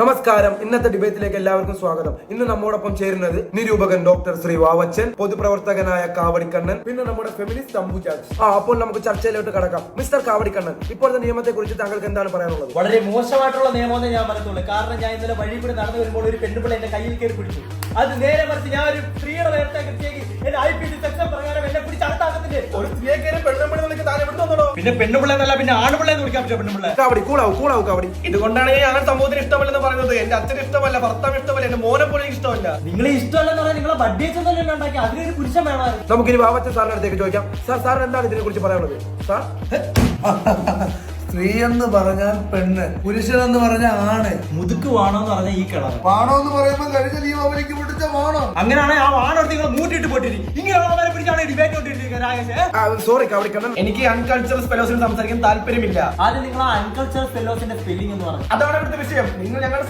നമസ്കാരം. ഇന്നത്തെ ഡിബേറ്റിലേക്ക് എല്ലാവർക്കും സ്വാഗതം. ഇന്ന് നമ്മോടൊപ്പം ചേരുന്നത് നിരൂപകൻ ഡോക്ടർ ശ്രീ വാവച്ചൻ, പൊതുപ്രവർത്തകനായ കാവടിക്കണ്ണൻ, പിന്നെ നമ്മുടെ ഫെമിനിസ്റ്റ് അംബുജാജ്. അപ്പോൾ നമുക്ക് ചർച്ചയിലോട്ട് കടക്കാം. മിസ്റ്റർ കാവടിക്കണ്ണൻ, ഇപ്പോഴത്തെ നിയമത്തെ കുറിച്ച് താങ്കൾക്ക് എന്താണ് പറയാനുള്ളത്? വളരെ മോശമായിട്ടുള്ള നിയമമെന്ന് ഞാൻ പറയത്തുള്ളൂ. കാരണം ഞാൻ ഇന്നലെ വഴി കൂടി നടന്നു വരുമ്പോൾ ഒരു പെണ്ണുപിള്ള എന്റെ കയ്യിൽ കയറി പിടിച്ചു. അത് നേരെ മറിച്ച് ഞാൻ ഒരു സ്ത്രീയുടെ നേരത്തെ എന്റെ IPC സെക്ഷൻ പ്രകാരം എന്നെ പിടിച്ച് അടുത്താക്കത്തില്ലേ. ഒരു സ്ത്രീയെ കയറി പെണ്ണുപിള്ളക്ക് താഴെ വിടുന്നുണ്ടോ? പിന്നെ പെണ്ണുപിള്ള എന്നല്ല, പിന്നെ ആണുപിള്ള എന്ന് വിളിക്കാൻ പറ്റുമോ? പെണ്ണുപിള്ള കാവടി കൂളാവും കാവടി. ഇതുകൊണ്ടാണ് ഞാൻ അങ്ങനെ സമൂഹത്തിന് ഇഷ്ടമല്ലെന്ന് പറയുന്നത്. എന്റെ അച്ഛന് ഇഷ്ടമല്ല, ഭർത്താവ് ഇഷ്ടമല്ല, എന്റെ മോനെ പോലും ഇഷ്ടമല്ല. നിങ്ങളെ ഇഷ്ടമല്ലെന്ന് പറഞ്ഞാൽ നിങ്ങളെ ബഡ്ജറ്റ് ഉണ്ടാക്കി അതിനൊരു പുരുഷൻ വേണമായിരുന്നു. നമുക്കിനി വാവച്ചൻ സാറിന്റെ അടുത്തേക്ക് ചോദിക്കാം. സാർ എന്താണ് ഇതിനെ കുറിച്ച് പറയാനുള്ളത്? സാർ, സ്ത്രീ എന്ന് പറഞ്ഞാൽ പെണ്ണ്, പുരുഷൻ എന്ന് പറഞ്ഞാൽ ആണ്. മുതുക്ക് വാണോന്ന് പറഞ്ഞാൽ ഈ കളർ വാണോ എന്ന് പറയുമ്പോൾ കഴിഞ്ഞ നിയമവിലേക്ക് പിടിച്ച വാണോ. അങ്ങനെയാണെങ്കിൽ ആ വാണോട് നിങ്ങൾ മൂട്ടിട്ട് പോട്ടിരി. ഇങ്ങനെയുള്ളവരെ പിടിച്ചാണ് ഡിബേറ്റ് കൊണ്ടിരിക്കുന്നത്. രാകേഷ്, സോറി കാവടിക്കണ്ണൻ, എനിക്ക് അൺകൾച്ചറൽ ഫെലോസിന് സംസാരിക്കാൻ താല്പര്യമില്ല. ആദ്യം നിങ്ങൾ ആ അൺകൾച്ചറൽ ഫെലോസിന്റെ സ്പെല്ലിംഗ് എന്ന് പറഞ്ഞു. അതാണ് ഇവിടുത്തെ വിഷയം. നിങ്ങൾ ഞങ്ങളുടെ